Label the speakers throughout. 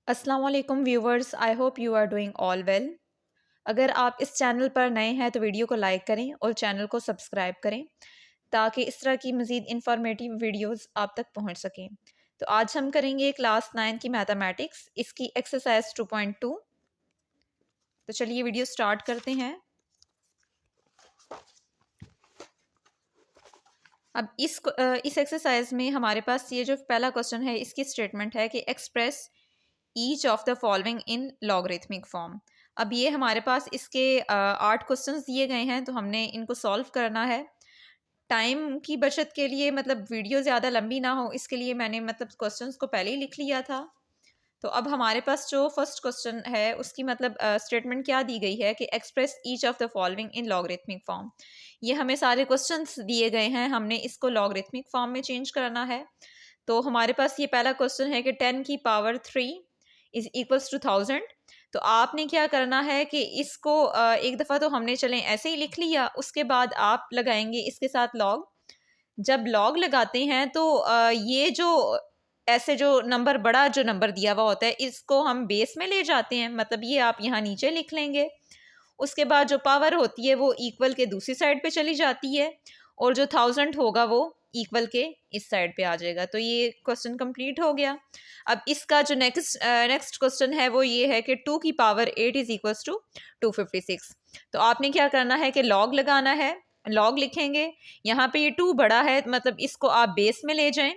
Speaker 1: अस्सलाम वालेकुम viewers, I hope you are doing all well. अगर आप इस चैनल पर नए हैं तो वीडियो को लाइक करें और चैनल को सब्सक्राइब करें ताकि इस तरह की मज़ीद इंफॉर्मेटिव वीडियोस आप तक पहुंच सकें। तो आज हम करेंगे क्लास 9 की मैथमेटिक्स, इसकी एक्सरसाइज 2.2। तो चलिए वीडियो स्टार्ट करते हैं। अब इस एक्सरसाइज में हमारे पास ये जो पहला क्वेश्चन है, इसकी स्टेटमेंट है कि express each of the following in logarithmic form. अब ये हमारे पास इसके 8 क्वेश्चंस दिए गए हैं, तो हमने इनको सॉल्व करना है। टाइम की बचत के लिए, मतलब वीडियो ज़्यादा लंबी ना हो, इसके लिए मैंने मतलब क्वेश्चंस को पहले ही लिख लिया था। तो अब हमारे पास जो फर्स्ट क्वेश्चन है उसकी मतलब स्टेटमेंट क्या दी गई है कि express each of the following in logarithmic form. ये हमें सारे क्वेश्चंस दिए गए हैं, हमने इसको लॉगरिथमिक फॉर्म में चेंज करना है। तो हमारे पास ये पहला क्वेश्चन है कि 10 की पावर 3 इज इक्वल्स टू 1000। तो आपने क्या करना है कि इसको एक दफ़ा तो हमने चलें ऐसे ही लिख लिया, उसके बाद आप लगाएंगे इसके साथ लॉग। जब लॉग लगाते हैं तो ये जो ऐसे जो नंबर, बड़ा जो नंबर दिया हुआ होता है, इसको हम बेस में ले जाते हैं, मतलब ये आप यहाँ नीचे लिख लेंगे। उसके बाद जो पावर होती है वो इक्वल के दूसरी साइड पे चली जाती है, और जो 1000 होगा वो इक्वल के इस साइड पे आ जाएगा। तो ये क्वेश्चन कंप्लीट हो गया। अब इसका जो नेक्स्ट क्वेश्चन है वो ये है कि 2 की पावर 8 इज इक्वल्स टू 256। तो आपने क्या करना है कि लॉग लगाना है, लॉग लिखेंगे। यहाँ पे ये 2 बड़ा है, मतलब इसको आप बेस में ले जाएं।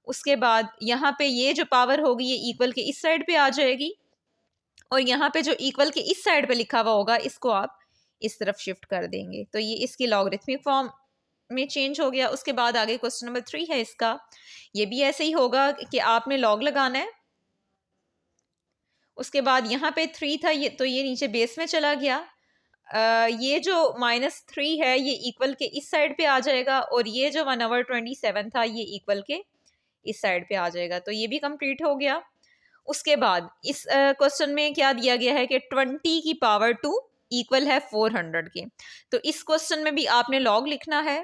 Speaker 1: उसके बाद यहाँ पे ये जो पावर होगी ये इक्वल के इस साइड पे आ जाएगी, और यहाँ पे जो इक्वल के इस साइड पे लिखा हुआ होगा इसको आप इस तरफ शिफ्ट कर देंगे। तो ये इसकी लॉगरिथमिक फॉर्म में चेंज हो गया। उसके बाद आगे क्वेश्चन नंबर 3 है इसका, ये भी ऐसे ही होगा कि आपने लॉग लगाना है। उसके बाद यहाँ पे 3 था, ये तो ये नीचे बेस में चला गया। ये जो -3 है ये इक्वल के इस साइड पे आ जाएगा, और ये जो 1/27 था ये इक्वल के इस साइड पे आ जाएगा। तो ये भी कंप्लीट हो गया। उसके बाद इस क्वेश्चन में क्या दिया गया है कि 20 की पावर 2 इक्वल है 400 के। तो इस क्वेश्चन में भी आपने लॉग लिखना है।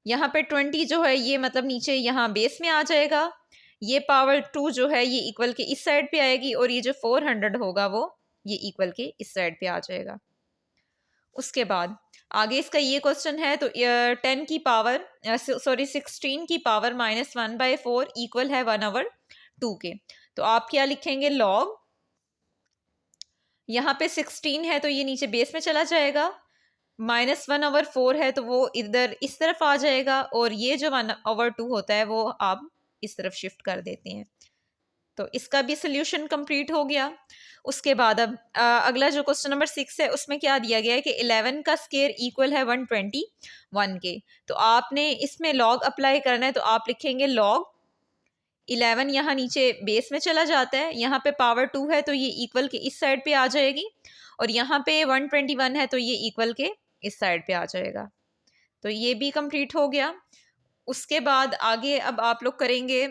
Speaker 1: यहाँ पे 20 जो है ये मतलब नीचे यहाँ बेस में आ जाएगा, ये पावर 2 जो है ये इक्वल के इस साइड पे आएगी, और ये जो 400 होगा वो ये इक्वल के इस साइड पे आ जाएगा। उसके बाद आगे इसका ये क्वेश्चन है, तो 10 की पावर 16 की पावर -1/4 इक्वल है 1/2 के। तो आप क्या लिखेंगे, लॉग। यहाँ पे 16 है तो ये नीचे बेस में चला जाएगा, -1/4 है तो वो इधर इस तरफ आ जाएगा, और ये जो 1/2 होता है वो आप इस तरफ शिफ्ट कर देते हैं। तो इसका भी सोल्यूशन कंप्लीट हो गया। उसके बाद अब अगला जो क्वेश्चन नंबर 6 है उसमें क्या दिया गया है कि 11 का स्केयर इक्वल है 121 के। तो आपने इसमें लॉग अप्लाई करना है, तो आप लिखेंगे लॉग 11, यहाँ नीचे बेस में चला जाता है, यहाँ पे पावर 2 है तो ये इक्वल के इस साइड पे आ जाएगी, और यहाँ पे 121 है तो ये इक्वल के इस साइड पे आ जाएगा। तो ये भी कंप्लीट हो गया। उसके बाद आगे अब आप लोग करेंगे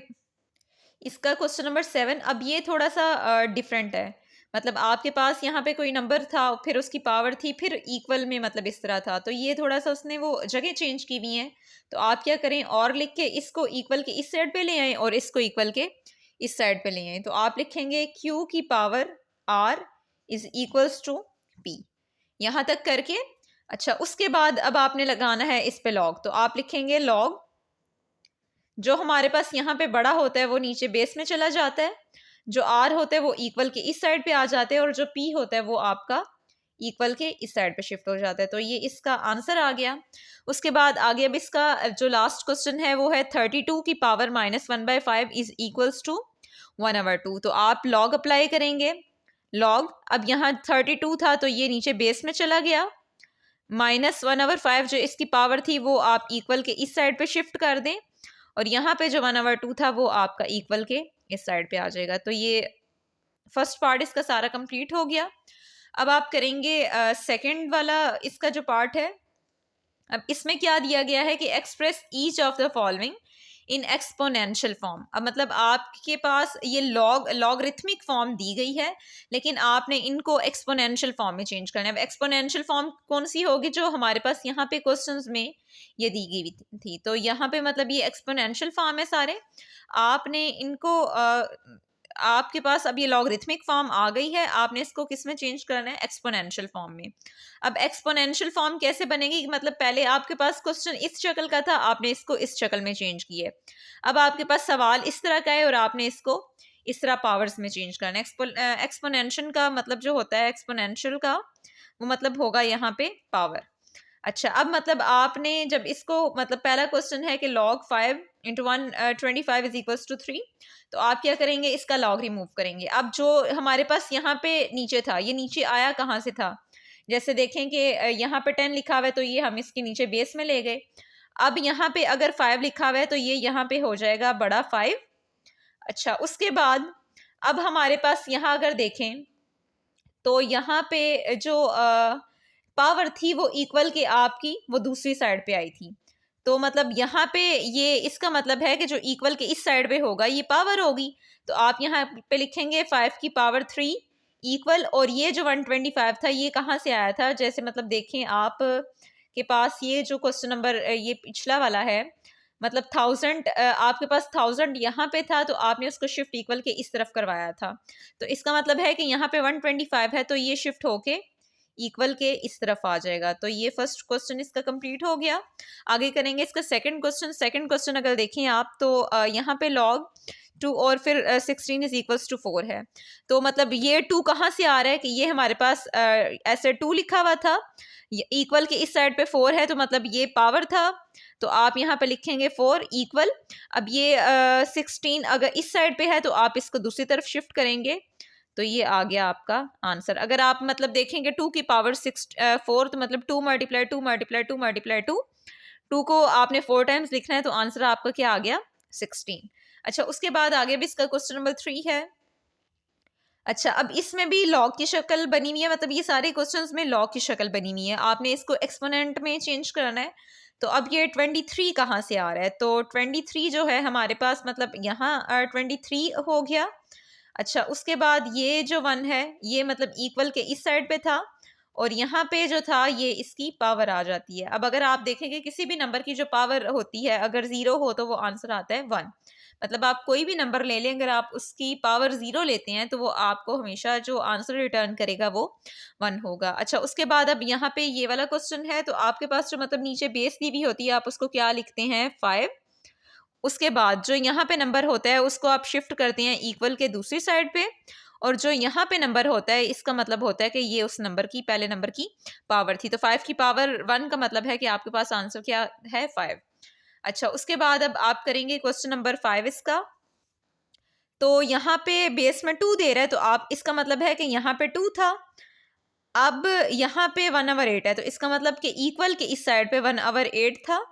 Speaker 1: इसका क्वेश्चन नंबर 7। अब ये थोड़ा सा डिफरेंट है, मतलब आपके पास यहाँ पे कोई नंबर था, फिर उसकी पावर थी, फिर इक्वल में मतलब इस तरह था, तो ये थोड़ा सा उसने वो जगह चेंज की हुई है। तो आप क्या करें, और लिख के इसको इक्वल के इस साइड पे ले आए और इसको इक्वल के इस साइड पे ले आए। तो आप लिखेंगे q की power r is equals to p, यहाँ तक करके। अच्छा, उसके बाद अब आपने लगाना है इस पे लॉग। तो आप लिखेंगे लॉग, जो हमारे पास यहाँ पे बड़ा होता है वो नीचे बेस में चला जाता है, जो आर होता है वो इक्वल के इस साइड पे आ जाते हैं, और जो पी होता है वो आपका इक्वल के इस साइड पे शिफ्ट हो जाता है। तो ये इसका आंसर आ गया। उसके बाद आगे अब इसका जो लास्ट क्वेश्चन है वो है 32 की पावर -1/5 इज इक्वल्स टू 1/2। तो आप लॉग अप्लाई करेंगे, लॉग। अब यहाँ 32 था तो ये नीचे बेस में चला गया, -1/5 जो इसकी पावर थी वो आप इक्वल के इस साइड पे शिफ्ट कर दें, और यहाँ पे जो 1/2 था वो आपका इक्वल के इस साइड पे आ जाएगा। तो ये फर्स्ट पार्ट इसका सारा कंप्लीट हो गया। अब आप करेंगे सेकंड वाला इसका जो पार्ट है। अब इसमें क्या दिया गया है कि express each of the following in exponential form. अब मतलब आपके पास ये लॉगरिथमिक फॉर्म दी गई है, लेकिन आपने इनको एक्सपोनेंशियल फॉर्म में चेंज करना है। अब एक्सपोनेंशियल फॉर्म कौन सी होगी, जो हमारे पास यहाँ पे क्वेश्चंस में ये दी गई थी। तो यहाँ पे मतलब ये एक्सपोनेंशियल फॉर्म है सारे। आपने इनको आपके पास अब ये लॉगरिथमिक फॉर्म आ गई है, आपने इसको किस में चेंज करना है, एक्सपोनेंशियल फॉर्म में। अब एक्सपोनेंशियल फॉर्म कैसे बनेगी, मतलब पहले आपके पास क्वेश्चन इस शक्ल का था, आपने इसको इस शक्ल में चेंज किया। अब आपके पास सवाल इस तरह का है और आपने इसको इस तरह पावर्स में चेंज करना है। एक्सपोनेंशियल का मतलब जो होता है, एक्सपोनेंशियल का वो मतलब होगा यहाँ पे पावर। अच्छा, अब मतलब आपने जब इसको, मतलब पहला क्वेश्चन है कि log 5 into 125 is equals to 3, तो आप क्या करेंगे, इसका log रिमूव करेंगे। अब जो हमारे पास यहाँ पे नीचे था, ये नीचे आया कहाँ से था, जैसे देखें कि यहाँ पे 10 लिखा हुआ है तो ये हम इसके नीचे बेस में ले गए। अब यहाँ पे अगर 5 लिखा हुआ है तो ये यहाँ पे हो जाएगा बड़ा 5। अच्छा, उसके बाद अब हमारे पास यहाँ अगर देखें तो यहाँ पे जो पावर थी वो इक्वल के आपकी वो दूसरी साइड पे आई थी। तो मतलब यहाँ पे ये इसका मतलब है कि जो इक्वल के इस साइड पे होगा ये पावर होगी। तो आप यहाँ पे लिखेंगे 5 की पावर 3 इक्वल, और ये जो 125 था ये कहाँ से आया था, जैसे मतलब देखें आप के पास ये जो क्वेश्चन नंबर ये पिछला वाला है, मतलब 1000 आपके पास 1000 यहाँ पे था तो आपने उसको शिफ्ट इक्वल के इस तरफ करवाया था। तो इसका मतलब है कि यहाँ पे 125 है तो ये शिफ्ट होके इक्वल के इस तरफ आ जाएगा। तो ये फर्स्ट क्वेश्चन इसका कंप्लीट हो गया। आगे करेंगे इसका सेकंड क्वेश्चन। सेकंड क्वेश्चन अगर देखें आप तो यहाँ पे log 2 और फिर 16 इज इक्वल्स टू 4 है। तो मतलब ये 2 कहाँ से आ रहा है कि ये हमारे पास ऐसे 2 लिखा हुआ था, इक्वल के इस साइड पे 4 है तो मतलब ये पावर था, तो आप यहाँ पे लिखेंगे 4 इक्वल। अब ये 16 अगर इस साइड पे है तो आप इसको दूसरी तरफ शिफ्ट करेंगे, तो ये आ गया आपका आंसर। अगर आप मतलब देखेंगे 2 की पावर 4 तो मतलब 2 मल्टीप्लाई 2 मल्टीप्लाई 2 मल्टीप्लाई 2, 2 को आपने 4 टाइम्स लिखना है तो आंसर आपका क्या आ गया, 16। अच्छा, उसके बाद आगे भी इसका क्वेश्चन नंबर 3 है। अच्छा, अब इसमें भी लॉग की शक्ल बनी हुई है, मतलब ये सारे क्वेश्चंस में लॉग की शक्ल बनी हुई है, आपने इसको एक्सपोनेंट में चेंज करना है। तो अब ये 23 कहाँ से आ रहा है, तो 23 जो है हमारे पास मतलब यहाँ 23 हो गया। अच्छा, उसके बाद ये जो 1 है ये मतलब इक्वल के इस साइड पे था, और यहाँ पे जो था ये इसकी पावर आ जाती है। अब अगर आप देखेंगे किसी भी नंबर की जो पावर होती है अगर 0 हो तो वो आंसर आता है 1। मतलब आप कोई भी नंबर ले लें, अगर आप उसकी पावर 0 लेते हैं तो वो आपको हमेशा जो आंसर रिटर्न करेगा वो 1 होगा। अच्छा, उसके बाद अब यहाँ पे ये वाला क्वेश्चन है, तो आपके पास जो मतलब नीचे बेस दी हुई होती है आप उसको क्या लिखते हैं, 5। उसके बाद जो यहाँ पे नंबर होता है उसको आप शिफ्ट करते हैं इक्वल के दूसरी साइड पे, और जो यहाँ पे नंबर होता है इसका मतलब होता है कि ये उस नंबर की, पहले नंबर की पावर थी। तो 5 की पावर 1 का मतलब है कि आपके पास आंसर क्या है, 5। अच्छा, उसके बाद अब आप करेंगे क्वेश्चन नंबर 5 इसका। तो यहाँ पे बेस में 2 दे रहा है तो आप, इसका मतलब है कि यहाँ पे 2 था, अब यहाँ पे 1/8 है तो इसका मतलब कि इक्वल के इस साइड पे 1/8 था।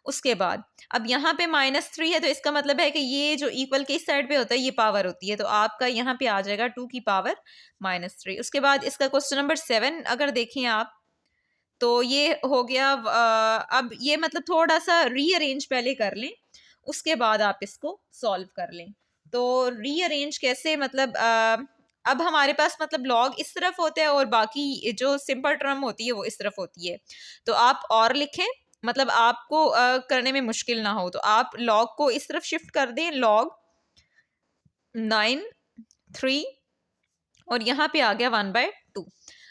Speaker 1: उसके बाद अब यहाँ पे -3 है तो इसका मतलब है कि ये जो इक्वल के इस साइड पे होता है ये पावर होती है, तो आपका यहाँ पे आ जाएगा 2 की पावर -3। उसके बाद इसका क्वेश्चन नंबर 7 अगर देखें आप तो ये हो गया। अब ये मतलब थोड़ा सा रीअरेंज पहले कर लें, उसके बाद आप इसको सॉल्व कर लें। तो रीअरेंज कैसे, मतलब अब हमारे पास मतलब लॉग इस तरफ होता है और बाकी जो सिंपल टर्म होती है वो इस तरफ होती है। तो आप और लिखें, मतलब आपको करने में मुश्किल ना हो, तो आप लॉग को इस तरफ शिफ्ट कर दें, लॉग 9 3 और यहाँ पे आ गया 1/2।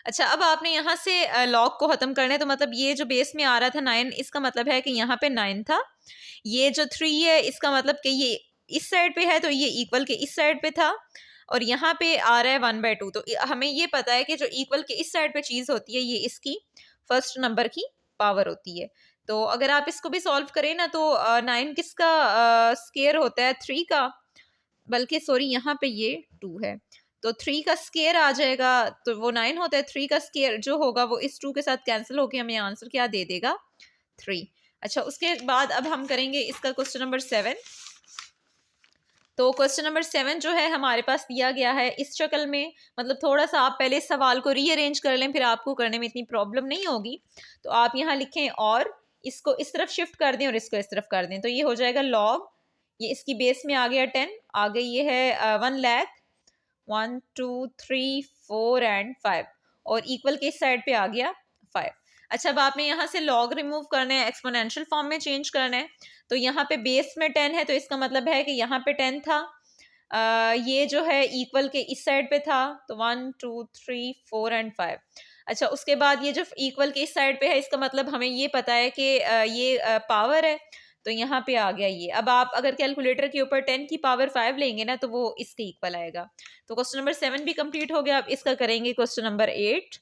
Speaker 1: अच्छा, अब आपने यहाँ से लॉग को ख़त्म करना है, तो मतलब ये जो बेस में आ रहा था 9, इसका मतलब है कि यहाँ पे 9 था। ये जो 3 है इसका मतलब कि ये इस साइड पे है तो ये इक्वल के इस साइड पे था, और यहाँ पे आ रहा है 1/2। तो हमें ये पता है कि जो इक्वल के इस साइड पे चीज़ होती है ये इसकी फर्स्ट नंबर की पावर होती है। तो अगर आप इसको भी सॉल्व करें ना तो 9 किसका स्केयर होता है, 3 का, बल्कि सॉरी यहाँ पे ये 2 है तो 3 का स्केयर आ जाएगा, तो वो 9 होता है। 3 का स्केयर जो होगा वो इस 2 के साथ कैंसिल होके हमें आंसर क्या दे देगा, 3। अच्छा, उसके बाद अब हम करेंगे इसका क्वेश्चन नंबर 7। तो क्वेश्चन नंबर 7 जो है हमारे पास दिया गया है इस शक्ल में, मतलब थोड़ा सा आप पहले इस सवाल को रीअरेंज कर लें फिर आपको करने में इतनी प्रॉब्लम नहीं होगी। तो आप यहाँ लिखें और इसको इस तरफ शिफ्ट कर दें और इसको इस तरफ कर दें, तो ये हो जाएगा लॉग, ये इसकी बेस में आ गया 10, आगे ये है 1 लाख 1 2 3 4 एंड 5, और इक्वल के इस साइड पे आ गया 5। अच्छा, अब आपने यहाँ से लॉग रिमूव करना है, एक्सपोनेंशियल फॉर्म में चेंज करना है। तो यहाँ पे बेस में 10 है तो इसका मतलब है कि यहाँ पे 10 था, ये जो है इक्वल के इस साइड पे था, तो 1 2 3 4 एंड 5। अच्छा, उसके बाद ये जो इक्वल के इस साइड पे है, इसका मतलब हमें ये पता है कि ये पावर है, तो यहाँ पे आ गया ये। अब आप अगर कैलकुलेटर के ऊपर 10 की पावर 5 लेंगे ना, तो वो इसके इक्वल आएगा। तो क्वेश्चन नंबर 7 भी कंप्लीट हो गया। अब इसका करेंगे क्वेश्चन नंबर 8।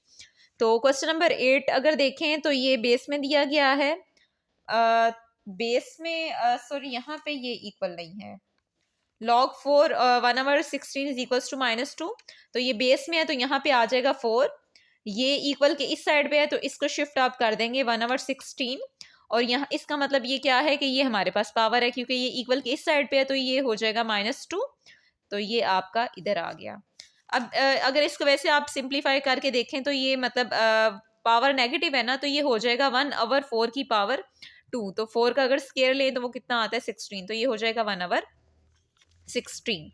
Speaker 1: तो क्वेश्चन नंबर 8 अगर देखें तो ये बेस में दिया गया है। बेस में सॉरी, यहाँ पे ये इक्वल नहीं है। log 4 1/16 is equals to -2। तो ये बेस में है, तो यहाँ पे आ जाएगा 4। ये इक्वल के इस साइड पे है, तो इसको शिफ्ट आप कर देंगे 1/16। और यहाँ इसका मतलब ये क्या है कि ये हमारे पास पावर है, क्योंकि ये इक्वल के इस साइड पे है, तो ये हो जाएगा -2। तो ये आपका इधर आ गया। अब अगर इसको वैसे आप सिंप्लीफाई करके देखें तो ये मतलब पावर नेगेटिव है ना, तो ये हो जाएगा 1/4 की पावर 2। तो 4 का अगर स्केयर लें तो वो कितना आता है 16। तो ये हो जाएगा 1/16।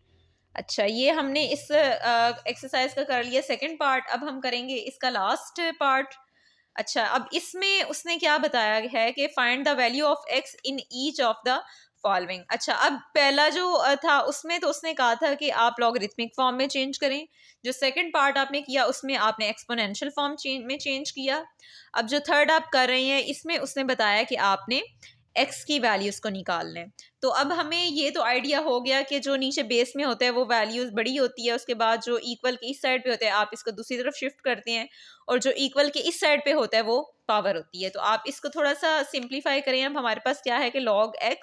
Speaker 1: अच्छा, ये हमने इस एक्सरसाइज का कर लिया सेकंड पार्ट। अब हम करेंगे इसका लास्ट पार्ट। अच्छा, अब इसमें उसने क्या बताया है कि find the value of x in each of the following. अच्छा, अब पहला जो था उसमें तो उसने कहा था कि आप लॉगरिथमिक फॉर्म में चेंज करें। जो सेकंड पार्ट आपने किया उसमें आपने एक्सपोनेंशियल फॉर्म में चेंज किया। अब जो थर्ड आप कर रहे हैं इसमें उसने बताया कि आपने एक्स की वैल्यूज़ को निकालना है। तो अब हमें ये तो आइडिया हो गया कि जो नीचे बेस में होता है वो वैल्यूज़ बड़ी होती है, उसके बाद जो इक्वल के इस साइड पे होते हैं आप इसको दूसरी तरफ शिफ्ट करते हैं, और जो इक्वल के इस साइड पे होता है वो पावर होती है। तो आप इसको थोड़ा सा सिंप्लीफाई करें। अब हमारे पास क्या है कि log x,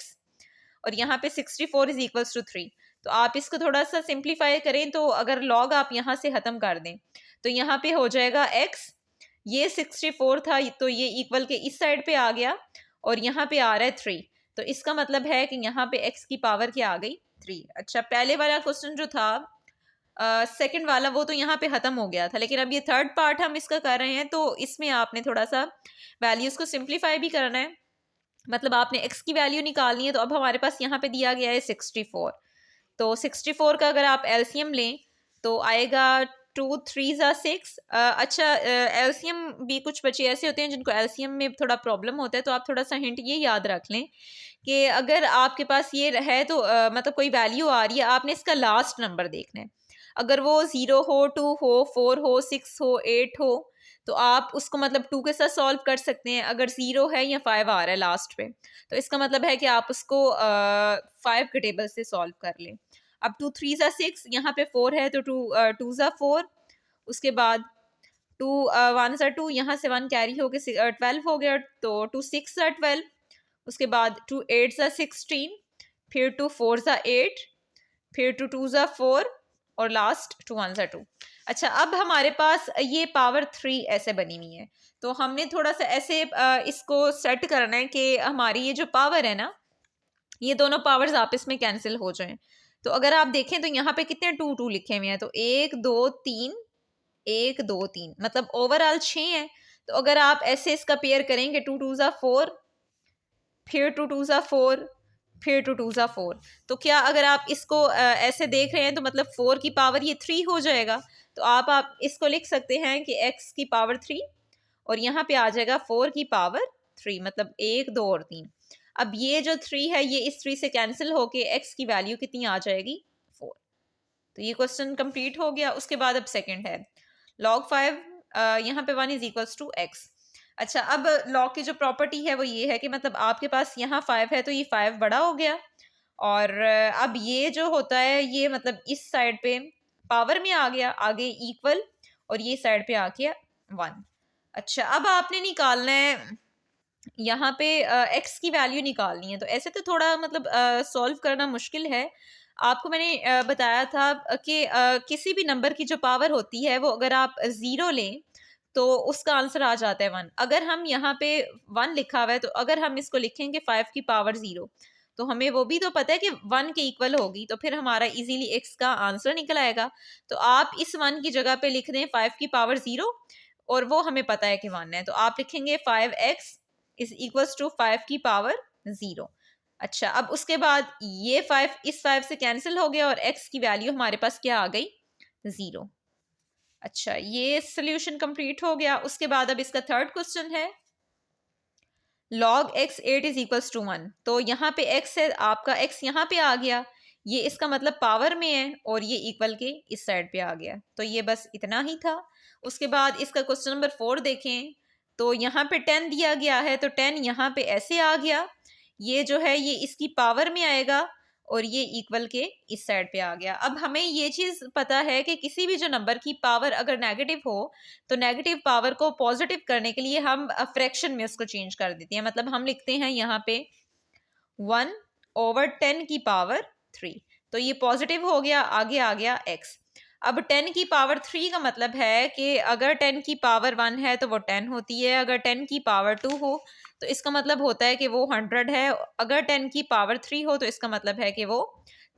Speaker 1: और यहाँ पे 64 इज इक्वल्स टू 3। तो आप इसको थोड़ा सा सिंप्लीफाई करें, तो अगर log आप यहाँ से ख़त्म कर दें तो यहाँ पे हो जाएगा x। ये 64 था, तो ये इक्वल के इस साइड पे आ गया, और यहाँ पे आ रहा है 3। तो इसका मतलब है कि यहाँ पे x की पावर क्या आ गई 3। अच्छा, पहले वाला क्वेश्चन जो था सेकंड वाला वो तो यहाँ पे ख़त्म हो गया था, लेकिन अब ये थर्ड पार्ट हम इसका कर रहे हैं, तो इसमें आपने थोड़ा सा वैल्यूज़ को सिंप्लीफाई भी करना है। मतलब आपने x की वैल्यू निकालनी है। तो अब हमारे पास यहाँ पे दिया गया है 64। तो 64 का अगर आप एलसीएम लें तो आएगा 2 3 ज़ा 6। अच्छा, एलसीएम भी कुछ बच्चे ऐसे होते हैं जिनको एलसीएम में थोड़ा प्रॉब्लम होता है, तो आप थोड़ा सा हिंट ये याद रख लें कि अगर आपके पास ये है तो मतलब कोई वैल्यू आ रही है, आपने इसका लास्ट नंबर देखना है। अगर वो 0 हो, 2 हो, 4 हो, 6 हो, 8 हो, तो आप उसको मतलब 2 के साथ सॉल्व कर सकते हैं। अगर 0 है या 5 आ रहा है लास्ट पे, तो इसका मतलब है कि आप उसको 5 के टेबल से सॉल्व कर लें। अब 2 3 ज़ा 6, यहाँ पे 4 है, तो 2 ज़ा 4। उसके बाद 2 1 ज़ा 2, यहाँ से 1 कैरी हो के 12 हो गया, तो 2 6 ज़ा 12। उसके बाद 2 8 ज़ा 16, फिर 2 4 ज़ा 8, फिर 2 ज़ा 4, और लास्ट 2 1 ज़ा 2। अच्छा, अब हमारे पास ये पावर 3 ऐसे बनी हुई है, तो हमने थोड़ा सा ऐसे इसको सेट करना है कि हमारी ये जो पावर है ना, ये दोनों पावर्स आपस में कैंसिल हो जाएं। तो अगर आप देखें तो यहाँ पे कितने 2 2 लिखे हुए हैं, तो 1 2 3, 1 2 3, मतलब ओवरऑल 6 हैं। तो अगर आप ऐसे इसका पेयर करेंगे 2 2 ज़ा 4, फिर 2 2 ज़ा 4, फिर 2 2 ज़ा 4, तो क्या अगर आप इसको ऐसे देख रहे हैं तो मतलब 4 की पावर ये 3 हो जाएगा। तो आप इसको लिख सकते हैं कि x की पावर 3, और यहाँ पे आ जाएगा 4 की पावर 3, मतलब 1 2 और 3। अब ये जो 3 है ये इस 3 से कैंसिल होके x की वैल्यू कितनी आ जाएगी 4। तो ये क्वेश्चन कंप्लीट हो गया। उसके बाद अब सेकंड है log 5, यहाँ पे 1 इज इक्वल्स टू x। अच्छा, अब log की जो प्रॉपर्टी है वो ये है कि मतलब आपके पास यहाँ 5 है, तो ये 5 बड़ा हो गया, और अब ये जो होता है ये मतलब इस साइड पे पावर में आ गया, आगे इक्वल, और ये साइड पे आ गया 1। अच्छा, अब आपने निकालना है यहाँ पे x की वैल्यू निकालनी है। तो ऐसे तो थोड़ा मतलब सॉल्व करना मुश्किल है। आपको मैंने बताया था कि किसी भी नंबर की जो पावर होती है वो अगर आप 0 लें तो उसका आंसर आ जाता है 1। अगर हम यहाँ पे 1 लिखा हुआ है, तो अगर हम इसको लिखेंगे 5 की पावर 0, तो हमें वो भी तो पता है कि 1 के इक्वल होगी, तो फिर हमारा इजीली x का आंसर निकल आएगा। तो आप इस 1 की जगह पे लिख दें 5 की पावर 0, और वो हमें पता है कि 1 है, तो आप लिखेंगे 5x इज इक्वल्स टू 5 की पावर 0। अच्छा, अब उसके बाद ये 5 इस 5 से कैंसिल हो गया, और x की वैल्यू हमारे पास क्या आ गई 0। अच्छा, ये सोल्यूशन कंप्लीट हो गया। उसके बाद अब इसका थर्ड क्वेश्चन है log x 8 is equals to 1। तो यहाँ पे x है, आपका x यहाँ पे आ गया, ये इसका मतलब पावर में है और ये इक्वल के इस साइड पे आ गया। तो ये बस इतना ही था। उसके बाद इसका क्वेश्चन नंबर 4 देखें तो यहाँ पे 10 दिया गया है, तो 10 यहाँ पे ऐसे आ गया, ये जो है ये इसकी पावर में आएगा और ये इक्वल के इस साइड पे आ गया। अब हमें ये चीज़ पता है कि किसी भी जो नंबर की पावर अगर नेगेटिव हो तो नेगेटिव पावर को पॉजिटिव करने के लिए हम फ्रैक्शन में उसको चेंज कर देते हैं। मतलब हम लिखते हैं यहाँ पे 1/10 की पावर 3, तो ये पॉजिटिव हो गया, आगे आ गया x। अब 10 की पावर 3 का मतलब है कि अगर 10 की पावर 1 है तो वो 10 होती है, अगर 10 की पावर 2 हो तो इसका मतलब होता है कि वो 100 है, अगर 10 की पावर 3 हो तो इसका मतलब है कि वो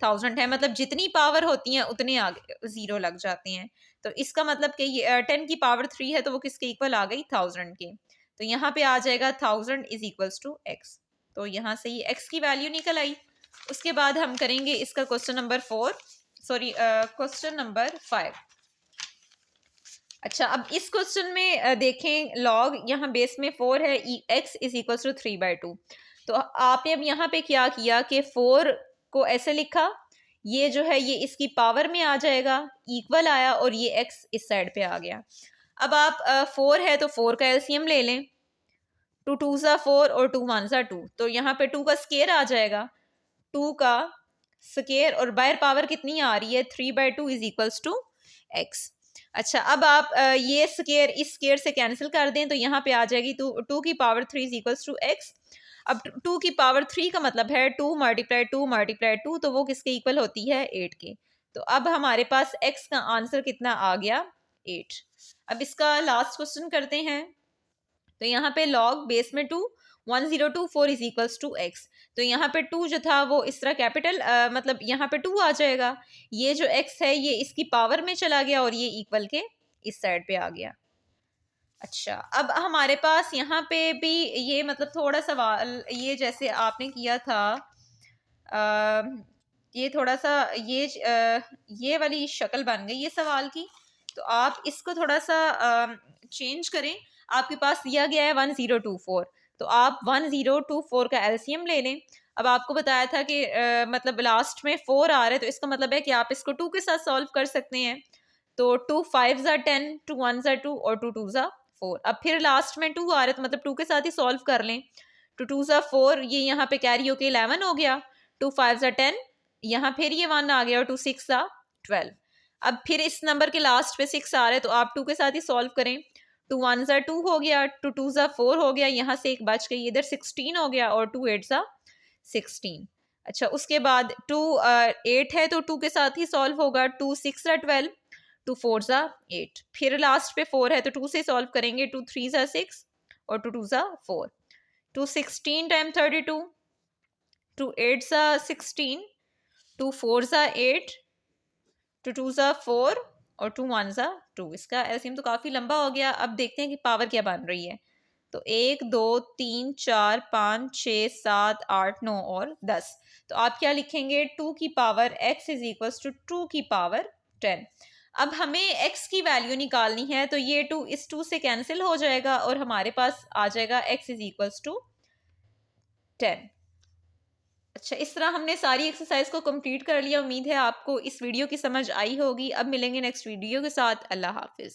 Speaker 1: 1000 है। मतलब जितनी पावर होती हैं उतने आगे ज़ीरो लग जाते हैं। तो इसका मतलब कि ये 10 की पावर 3 है तो वो किसके इक्वल आ गई, 1000 के। तो यहाँ पे आ जाएगा 1000 इज इक्वल्स टू x। तो यहाँ से ही x की वैल्यू निकल आई। उसके बाद हम करेंगे इसका क्वेश्चन नंबर क्वेश्चन नंबर 5। अच्छा, अब इस क्वेश्चन में देखें लॉग यहाँ बेस में 4 है, x इज इक्वल टू 3/2। तो आपने अब यहाँ पे क्या किया कि 4 को ऐसे लिखा, ये जो है ये इसकी पावर में आ जाएगा, इक्वल आया और ये x इस साइड पे आ गया। अब आप 4 है तो 4 का एलसीएम ले लें, 2 2 ज़ा 4 और 2 1 ज़ा 2, तो यहाँ पे 2 का स्केयर आ जाएगा, 2 का स्केयर और बाहर पावर कितनी आ रही है, 3/2 इज इक्वल्स टू x। अच्छा, अब आप ये स्केयर इस स्केयर से कैंसिल कर दें तो यहाँ पे आ जाएगी 2 की power 3 is equals to x। अब 2 की पावर 3 का मतलब है 2 मल्टीप्लाई 2 मल्टीप्लाई 2, तो वो किसके इक्वल होती है, 8 के। तो अब हमारे पास x का आंसर कितना आ गया, 8। अब इसका लास्ट क्वेश्चन करते हैं। तो यहाँ पे लॉग बेस में 2 1024 इज इक्वल्स टू x। तो यहाँ पे 2 जो था वो इस तरह कैपिटल मतलब यहाँ पे 2 आ जाएगा, ये जो x है ये इसकी पावर में चला गया और ये इक्वल के इस साइड पे आ गया। अच्छा, अब हमारे पास यहाँ पे भी ये मतलब थोड़ा सवाल ये जैसे आपने किया था, ये थोड़ा सा ये वाली शक्ल बन गई ये सवाल की, तो आप इसको थोड़ा सा चेंज करें। आपके पास दिया गया है 1024, तो आप 1024 का एलसीएम ले लें। अब आपको बताया था कि मतलब लास्ट में 4 आ रहा है, तो इसका मतलब है कि आप इसको 2 के साथ सॉल्व कर सकते हैं। तो 2 5 ज़ा 10, 2 1 ज़ा 2 और 2 2 ज़ा 4। अब फिर लास्ट में 2 आ रहा है तो मतलब 2 के साथ ही सॉल्व कर लें। 2 2 ज़ा 4, ये यहाँ पे कैरी होके 11 हो गया। 2 5 ज़ा 10, यहाँ फिर ये 1 आ गया और 2 6 ज़ा 12। अब फिर इस नंबर के लास्ट पे 6 आ रहा है तो आप 2 के साथ ही सॉल्व करें। 2 1 ज़ा 2 हो गया, 2 2 ज़ा 4 हो गया, यहाँ से एक बच गई, इधर 16 हो गया और 2 8 ज़ा 16। अच्छा, उसके बाद 2 8 है तो 2 के साथ ही सॉल्व होगा। 2 6 ज़ा 12, 2 4 ज़ा 8, फिर लास्ट पे 4 है तो 2 से सॉल्व करेंगे। 2 3 ज़ा 6 और 2 2 ज़ा 4। 2 16 टाइम 32, 2 8 ज़ा 16, 2 4 ज़ा 8, 2 2 ज़ा 4 और 2 1 ज़ा 2। इसका एलसीएम तो काफ़ी लंबा हो गया। अब देखते हैं कि पावर क्या बन रही है। तो 1 2 3 4 5 6 7 8 9 और 10। तो आप क्या लिखेंगे, 2 की power x is equals to 2 की पावर 10। अब हमें x की वैल्यू निकालनी है, तो ये 2 इस 2 से कैंसिल हो जाएगा और हमारे पास आ जाएगा x इज इक्वल्स टू 10। अच्छा, इस तरह हमने सारी एक्सरसाइज को कंप्लीट कर लिया। उम्मीद है आपको इस वीडियो की समझ आई होगी। अब मिलेंगे नेक्स्ट वीडियो के साथ। अल्लाह हाफिज़।